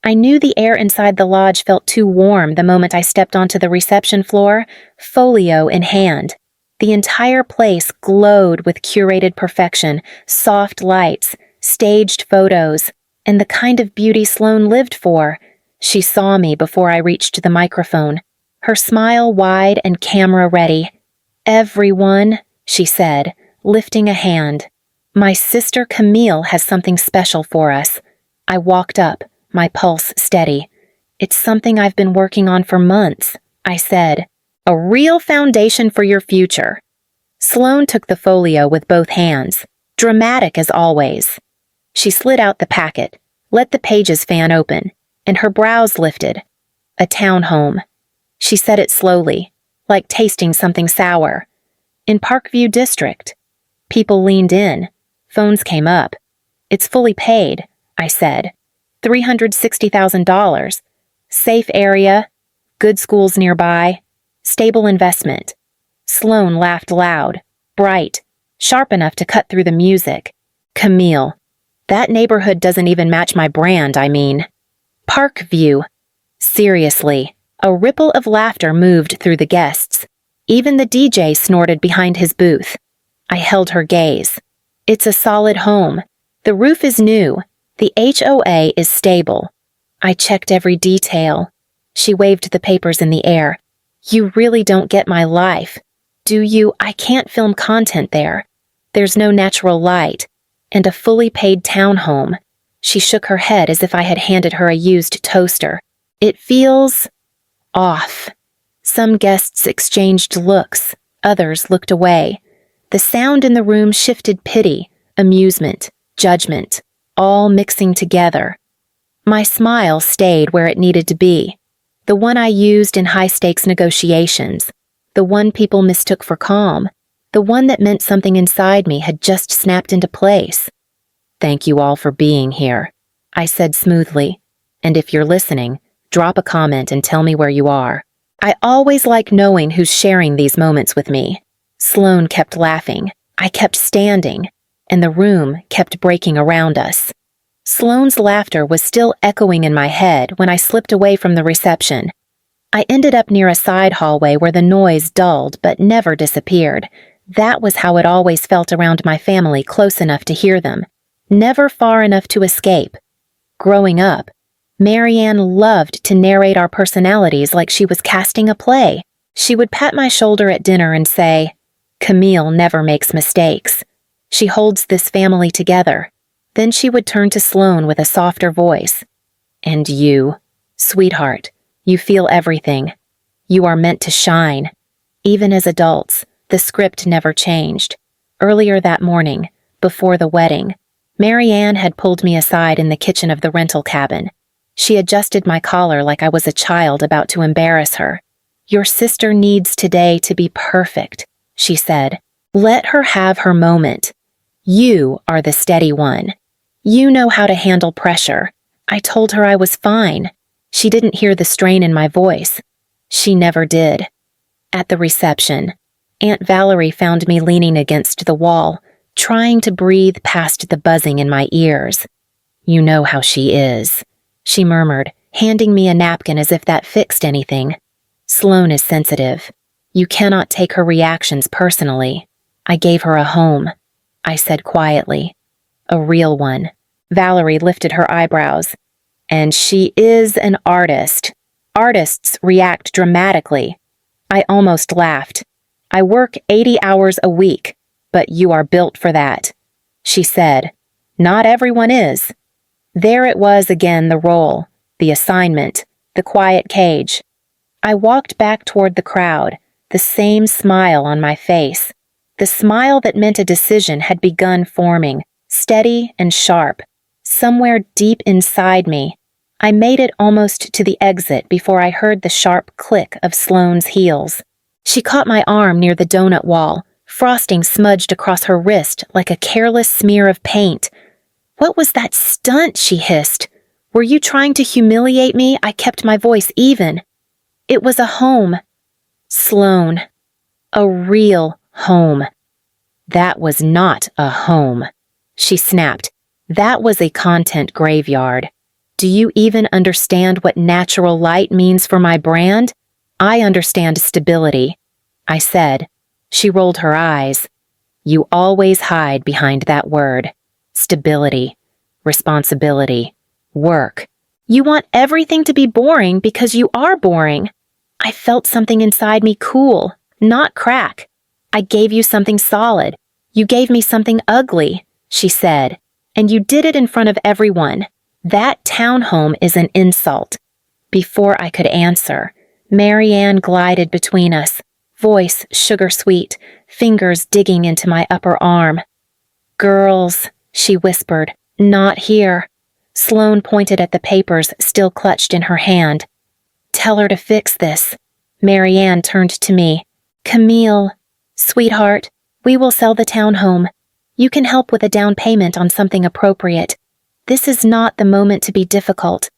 I knew the air inside the lodge felt too warm the moment I stepped onto the reception floor, folio in hand. The entire place glowed with curated perfection, soft lights, staged photos, and the kind of beauty Sloane lived for. She saw me before I reached the microphone, her smile wide and camera ready. "Everyone," she said, lifting a hand. "My sister Camille has something special for us." I walked up, my pulse steady. "It's something I've been working on for months," I said. "A real foundation for your future." Sloane took the folio with both hands, dramatic as always. She slid out the packet, let the pages fan open, and her brows lifted. "A townhome." She said it slowly, like tasting something sour. "In Parkview District." People leaned in. Phones came up. "It's fully paid," I said. $360,000. Safe area, good schools nearby, stable investment. Sloane laughed loud, bright, sharp enough to cut through the music. "Camille, that neighborhood doesn't even match my brand, I mean." "Parkview." Seriously, a ripple of laughter moved through the guests. Even the DJ snorted behind his booth. I held her gaze. "It's a solid home. The roof is new. The HOA is stable." I checked every detail. She waved the papers in the air. "You really don't get my life, do you? I can't film content there. There's no natural light. And a fully paid townhome." She shook her head as if I had handed her a used toaster. "It feels off." Some guests exchanged looks. Others looked away. The sound in the room shifted pity, amusement, judgment, all mixing together. My smile stayed where it needed to be. The one I used in high-stakes negotiations. The one people mistook for calm. The one that meant something inside me had just snapped into place. "Thank you all for being here," I said smoothly. "And if you're listening, drop a comment and tell me where you are. I always like knowing who's sharing these moments with me." Sloane kept laughing. I kept standing, and the room kept breaking around us. Sloane's laughter was still echoing in my head when I slipped away from the reception. I ended up near a side hallway where the noise dulled but never disappeared. That was how it always felt around my family, close enough to hear them, never far enough to escape. Growing up, Marianne loved to narrate our personalities like she was casting a play. She would pat my shoulder at dinner and say, "Camille never makes mistakes. She holds this family together." Then she would turn to Sloane with a softer voice. "And you, sweetheart, you feel everything. You are meant to shine." Even as adults, the script never changed. Earlier that morning, before the wedding, Marianne had pulled me aside in the kitchen of the rental cabin. She adjusted my collar like I was a child about to embarrass her. "Your sister needs today to be perfect," she said. "Let her have her moment. You are the steady one. You know how to handle pressure." I told her I was fine. She didn't hear the strain in my voice. She never did. At the reception, Aunt Valerie found me leaning against the wall, trying to breathe past the buzzing in my ears. "You know how she is," she murmured, handing me a napkin as if that fixed anything. "Sloane is sensitive. You cannot take her reactions personally. I gave her a home," I said quietly. "A real one." Valerie lifted her eyebrows. "And she is an artist. Artists react dramatically." I almost laughed. "I work 80 hours a week, but you are built for that," she said. "Not everyone is." There it was again, the role, the assignment, the quiet cage. I walked back toward the crowd, the same smile on my face. The smile that meant a decision had begun forming, steady and sharp. Somewhere deep inside me, I made it almost to the exit before I heard the sharp click of Sloane's heels. She caught my arm near the donut wall, frosting smudged across her wrist like a careless smear of paint. "What was that stunt?" she hissed. "Were you trying to humiliate me?" I kept my voice even. "It was a home. Sloane. A real home." "That was not a home," she snapped. "That was a content graveyard." Do you even understand what natural light means for my brand? I understand stability, I said. She rolled her eyes. You always hide behind that word. Stability, responsibility, work. You want everything to be boring because you are boring. I felt something inside me cool, not crack. I gave you something solid. You gave me something ugly, she said, and you did it in front of everyone. That townhome is an insult. Before I could answer, Marianne glided between us, voice sugar-sweet, fingers digging into my upper arm. Girls, she whispered, not here. Sloane pointed at the papers still clutched in her hand. Tell her to fix this. Marianne turned to me. Camille, sweetheart, we will sell the townhome. You can help with a down payment on something appropriate. This is not the moment to be difficult.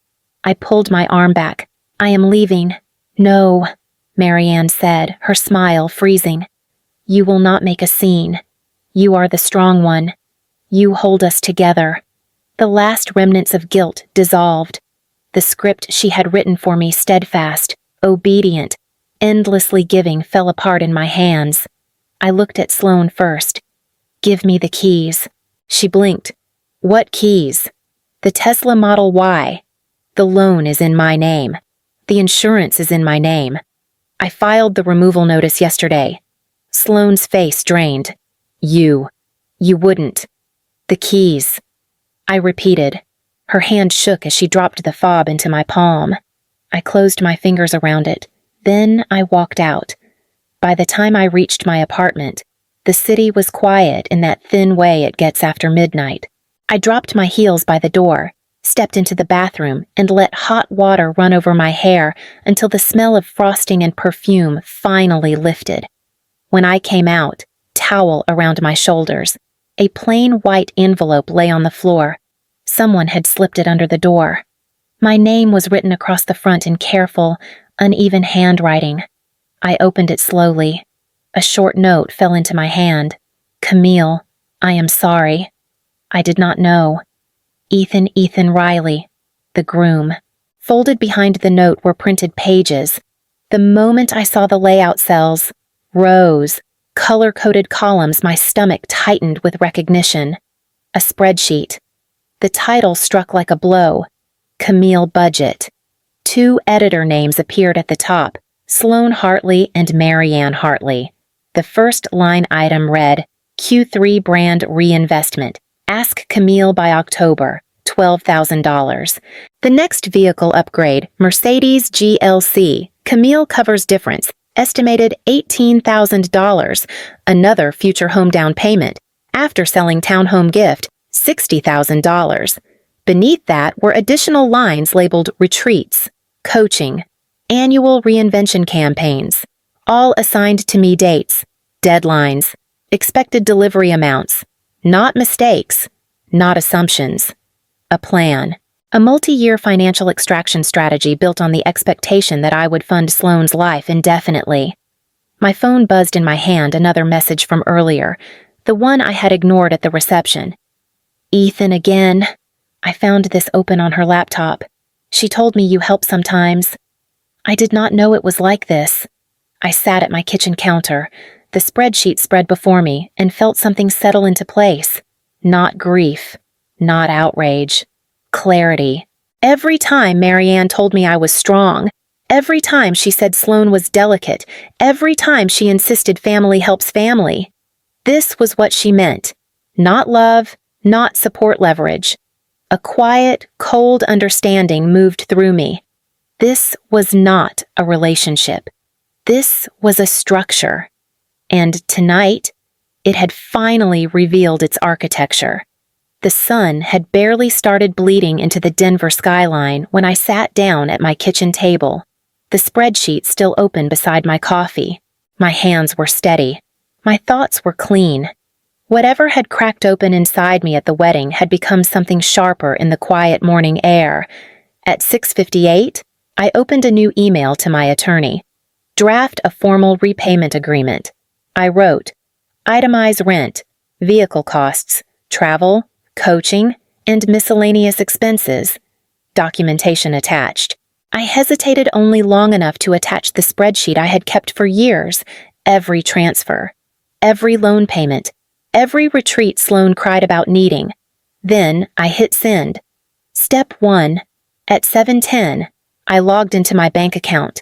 I pulled my arm back. I am leaving. No, Marianne said, her smile freezing. You will not make a scene. You are the strong one. You hold us together. The last remnants of guilt dissolved. The script she had written for me, steadfast, obedient, endlessly giving, fell apart in my hands. I looked at Sloane first. Give me the keys. She blinked. What keys? The Tesla Model Y. The loan is in my name. The insurance is in my name. I filed the removal notice yesterday. Sloane's face drained. You wouldn't. The keys. I repeated. Her hand shook as she dropped the fob into my palm. I closed my fingers around it. Then I walked out. By the time I reached my apartment, the city was quiet in that thin way it gets after midnight. I dropped my heels by the door, stepped into the bathroom, and let hot water run over my hair until the smell of frosting and perfume finally lifted. When I came out, towel around my shoulders, a plain white envelope lay on the floor. Someone had slipped it under the door. My name was written across the front in careful, uneven handwriting. I opened it slowly. A short note fell into my hand. Camille, I am sorry. I did not know. Ethan Riley, the groom. Folded behind the note were printed pages. The moment I saw the layout cells, rows, color-coded columns, my stomach tightened with recognition. A spreadsheet. The title struck like a blow. Camille Budget. 2 editor names appeared at the top, Sloane Hartley and Marianne Hartley. The first line item read, Q3 brand reinvestment. Ask Camille by October, $12,000. The next vehicle upgrade, Mercedes GLC. Camille covers difference, estimated $18,000. Another future home down payment. After selling townhome gift, $60,000. Beneath that were additional lines labeled retreats, coaching, annual reinvention campaigns, all assigned to me dates, deadlines, expected delivery amounts, not mistakes, not assumptions. A plan. A multi-year financial extraction strategy built on the expectation that I would fund Sloane's life indefinitely. My phone buzzed in my hand, another message from earlier, the one I had ignored at the reception. Ethan again. I found this open on her laptop. She told me you help sometimes. I did not know it was like this. I sat at my kitchen counter, the spreadsheet spread before me, and felt something settle into place. Not grief, not outrage. Clarity. Every time Marianne told me I was strong, every time she said Sloane was delicate, every time she insisted family helps family, this was what she meant. Not love, not support leverage. A quiet, cold understanding moved through me. This was not a relationship. This was a structure. And tonight, it had finally revealed its architecture. The sun had barely started bleeding into the Denver skyline when I sat down at my kitchen table, the spreadsheet still open beside my coffee. My hands were steady. My thoughts were clean. Whatever had cracked open inside me at the wedding had become something sharper in the quiet morning air. At 6:58, I opened a new email to my attorney. Draft a formal repayment agreement. I wrote, itemize rent, vehicle costs, travel, coaching, and miscellaneous expenses. Documentation attached. I hesitated only long enough to attach the spreadsheet I had kept for years. Every transfer, every loan payment, every retreat Sloan cried about needing. Then I hit send. Step 1. At 7:10, I logged into my bank account.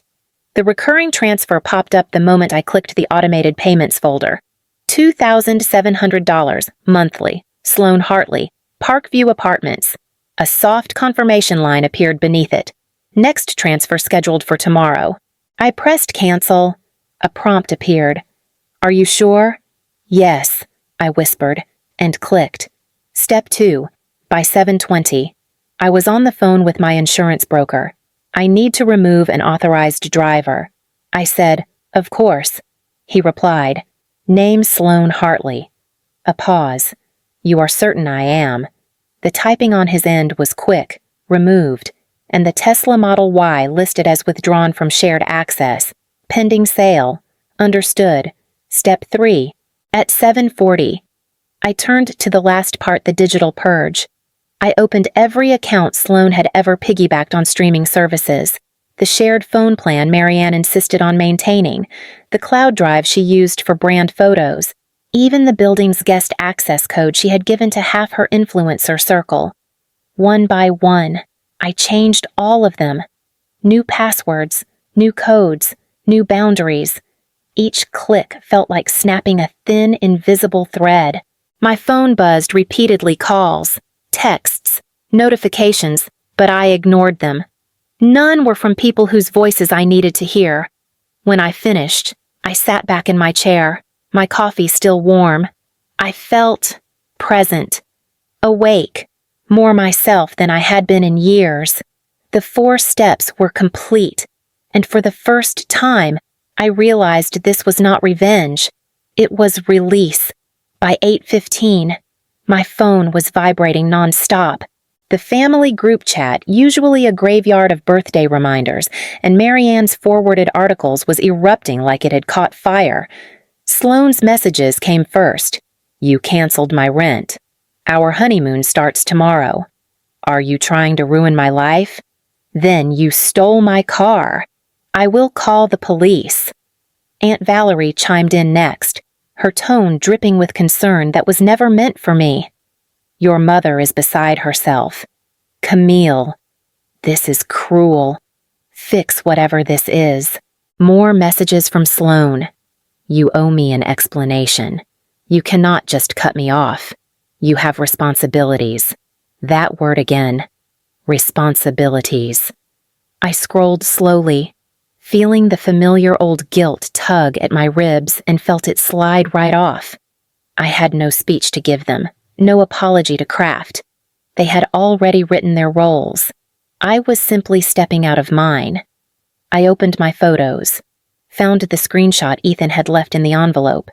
The recurring transfer popped up the moment I clicked the automated payments folder. $2,700 monthly, Sloan Hartley, Parkview Apartments. A soft confirmation line appeared beneath it. Next transfer scheduled for tomorrow. I pressed cancel. A prompt appeared. Are you sure? Yes, I whispered, and clicked. Step 2. By 7:20. I was on the phone with my insurance broker. I need to remove an authorized driver. I said, of course. He replied, name Sloan Hartley. A pause. You are certain I am. The typing on his end was quick, removed, and the Tesla Model Y listed as withdrawn from shared access. Pending sale. Understood. Step 3. At 7:40. I turned to the last part, the digital purge. I opened every account Sloan had ever piggybacked on streaming services. The shared phone plan Marianne insisted on maintaining, the cloud drive she used for brand photos, even the building's guest access code she had given to half her influencer circle. One by one, I changed all of them. New passwords, new codes, new boundaries. Each click felt like snapping a thin, invisible thread. My phone buzzed repeatedly, calls, texts, notifications, but I ignored them. None were from people whose voices I needed to hear. When I finished, I sat back in my chair, my coffee still warm. I felt present, awake, more myself than I had been in years. The 4 steps were complete, and for the first time, I realized this was not revenge. It was release. By 8:15, my phone was vibrating nonstop. The family group chat, usually a graveyard of birthday reminders, and Marianne's forwarded articles was erupting like it had caught fire. Sloane's messages came first. You canceled my rent. Our honeymoon starts tomorrow. Are you trying to ruin my life? Then you stole my car. I will call the police. Aunt Valerie chimed in next, her tone dripping with concern that was never meant for me. Your mother is beside herself. Camille, this is cruel. Fix whatever this is. More messages from Sloan. You owe me an explanation. You cannot just cut me off. You have responsibilities. That word again. Responsibilities. I scrolled slowly, feeling the familiar old guilt tug at my ribs, and felt it slide right off. I had no speech to give them, no apology to craft. They had already written their roles. I was simply stepping out of mine. I opened my photos, found the screenshot Ethan had left in the envelope,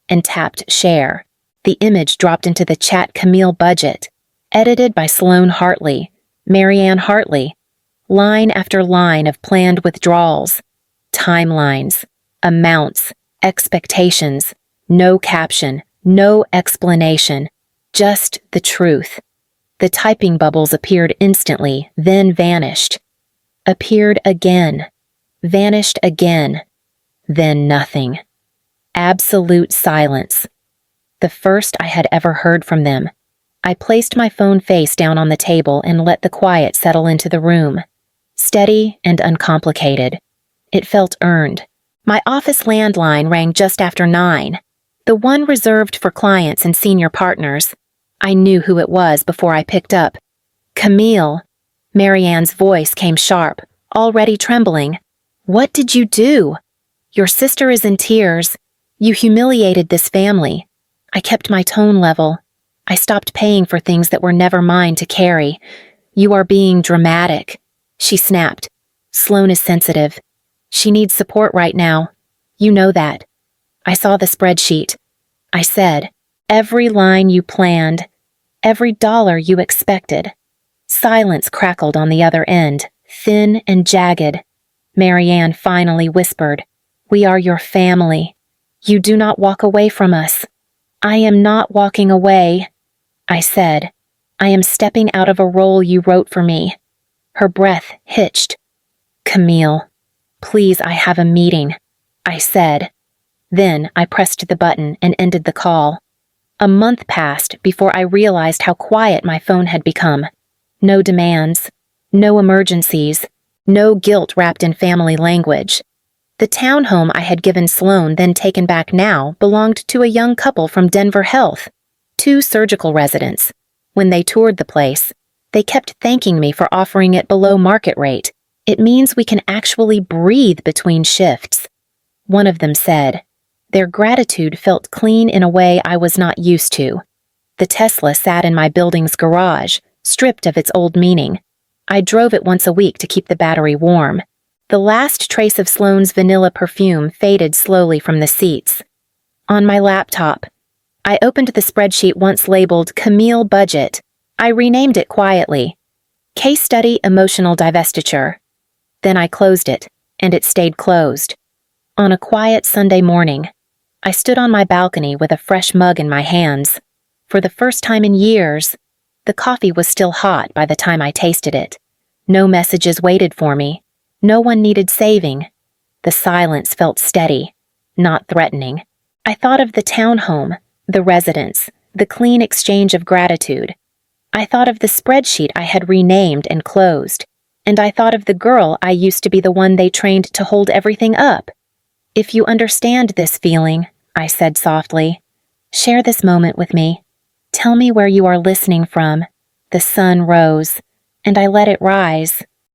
and tapped share. The image dropped into the chat. Camille budget, edited by Sloan Hartley, Marianne Hartley. Line after line of planned withdrawals, timelines, amounts, expectations, no caption, no explanation, just the truth. The typing bubbles appeared instantly, then vanished. Appeared again, vanished again, then nothing. Absolute silence. The first I had ever heard from them. I placed my phone face down on the table and let the quiet settle into the room. Steady and uncomplicated. It felt earned. My office landline rang just after 9, the one reserved for clients and senior partners. I knew who it was before I picked up. Camille. Marianne's voice came sharp, already trembling. What did you do? Your sister is in tears. You humiliated this family. I kept my tone level. I stopped paying for things that were never mine to carry. You are being dramatic. She snapped. Sloan is sensitive. She needs support right now. You know that. I saw the spreadsheet. I said, every line you planned, every dollar you expected. Silence crackled on the other end, thin and jagged. Marianne finally whispered, we are your family. You do not walk away from us. I am not walking away. I said, I am stepping out of a role you wrote for me. Her breath hitched. "Camille, please, I have a meeting," I said. Then I pressed the button and ended the call. A month passed before I realized how quiet my phone had become. No demands, no emergencies, no guilt wrapped in family language. The townhome I had given Sloan, then taken back now, belonged to a young couple from Denver Health, 2 surgical residents. When they toured the place, they kept thanking me for offering it below market rate. "It means we can actually breathe between shifts," one of them said. Their gratitude felt clean in a way I was not used to. The Tesla sat in my building's garage, stripped of its old meaning. I drove it once a week to keep the battery warm. The last trace of Sloane's vanilla perfume faded slowly from the seats. On my laptop, I opened the spreadsheet once labeled Camille Budget. I renamed it quietly, Case Study Emotional Divestiture. Then I closed it, and it stayed closed. On a quiet Sunday morning, I stood on my balcony with a fresh mug in my hands. For the first time in years, the coffee was still hot by the time I tasted it. No messages waited for me. No one needed saving. The silence felt steady, not threatening. I thought of the townhome, the residents, the clean exchange of gratitude. I thought of the spreadsheet I had renamed and closed. And I thought of the girl I used to be, the one they trained to hold everything up. "If you understand this feeling," I said softly, "share this moment with me. Tell me where you are listening from." The sun rose, and I let it rise.